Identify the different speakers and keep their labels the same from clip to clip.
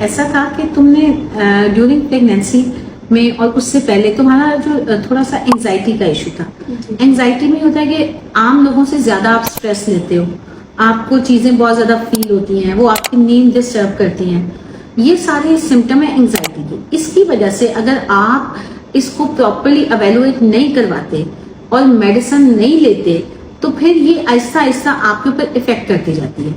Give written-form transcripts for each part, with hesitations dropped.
Speaker 1: ऐसा था कि तुमने ड्यूरिंग प्रेगनेंसी में और उससे पहले तुम्हारा जो थोड़ा सा एंजाइटी का इशू था। एंजाइटी में होता है कि आम लोगों से ज्यादा आप स्ट्रेस लेते हो, आपको चीजें बहुत ज्यादा फील होती हैं, वो आपकी नींद डिस्टर्ब करती हैं। ये सारे सिम्टम है एंजाइटी के। इसकी वजह से अगर आप इसको प्रॉपरली एवेलुएट नहीं करवाते और मेडिसिन नहीं लेते तो फिर ये आहिस्ता आहिस्ता आपके ऊपर इफेक्ट करती जाती है।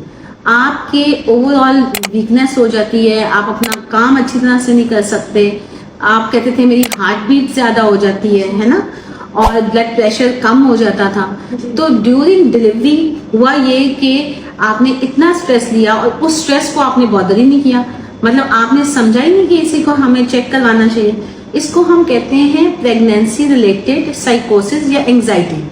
Speaker 1: आपके ओवरऑल वीकनेस हो जाती है, आप अपना काम अच्छी तरह से नहीं कर सकते। आप कहते थे मेरी हार्ट बीट ज्यादा हो जाती है ना, और ब्लड प्रेशर कम हो जाता था। तो ड्यूरिंग डिलीवरी हुआ ये कि आपने इतना स्ट्रेस लिया और उस स्ट्रेस को आपने बॉदर ही नहीं किया, मतलब आपने समझा ही नहीं कि इसी को हमें चेक करवाना चाहिए। इसको हम कहते हैं प्रेगनेंसी रिलेटेड साइकोसिस या एंजाइटी।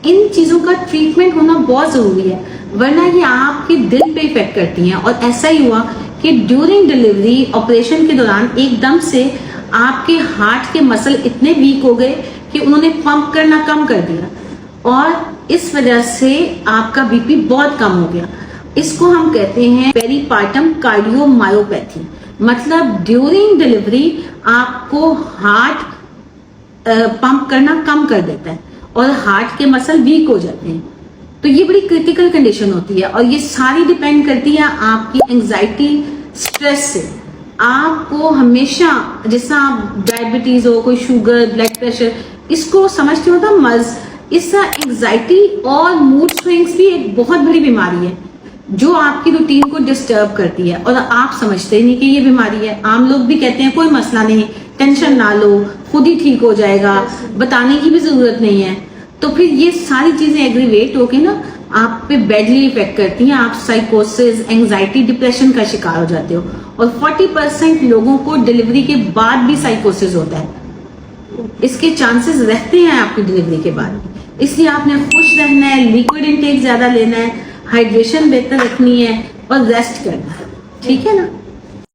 Speaker 1: इन चीजों का ट्रीटमेंट होना बहुत जरूरी है, वरना ये आपके दिल पे इफेक्ट करती हैं। और ऐसा ही हुआ कि ड्यूरिंग डिलीवरी ऑपरेशन के दौरान एकदम से आपके हार्ट के मसल इतने वीक हो गए कि उन्होंने पंप करना कम कर दिया और इस वजह से आपका बीपी बहुत कम हो गया। इसको हम कहते हैं पेरीपार्टम कार्डियोमायोपैथी। मतलब ड्यूरिंग डिलीवरी आपको हार्ट पंप करना कम कर देता है और हार्ट के मसल वीक हो जाते हैं। तो ये बड़ी क्रिटिकल कंडीशन होती है और ये सारी डिपेंड करती है आपकी एंजाइटी स्ट्रेस से। आपको हमेशा, जैसा डायबिटीज हो, कोई शुगर, ब्लड प्रेशर, इसको समझते हो तो मर्ज, इसका एंजाइटी और मूड स्विंग्स भी एक बहुत बड़ी बीमारी है जो आपकी रूटीन को डिस्टर्ब करती है और आप समझते ही नहीं कि ये बीमारी है। आम लोग भी कहते हैं कोई मसला नहीं, टेंशन ना लो, खुद ही ठीक हो जाएगा, बताने की भी जरूरत नहीं है। तो फिर ये सारी चीजें एग्रीवेट होके ना आप पे बैडली इफेक्ट करती हैं। आप साइकोसिस, एंजाइटी, डिप्रेशन का शिकार हो जाते हो और 40% लोगों को डिलीवरी के बाद भी साइकोसिस होता है। इसके चांसेस रहते हैं आपकी डिलीवरी के बाद। इसलिए आपने खुश रहना है, लिक्विड इंटेक ज्यादा लेना है, हाइड्रेशन बेहतर रखनी है और रेस्ट करना है। ठीक है ना।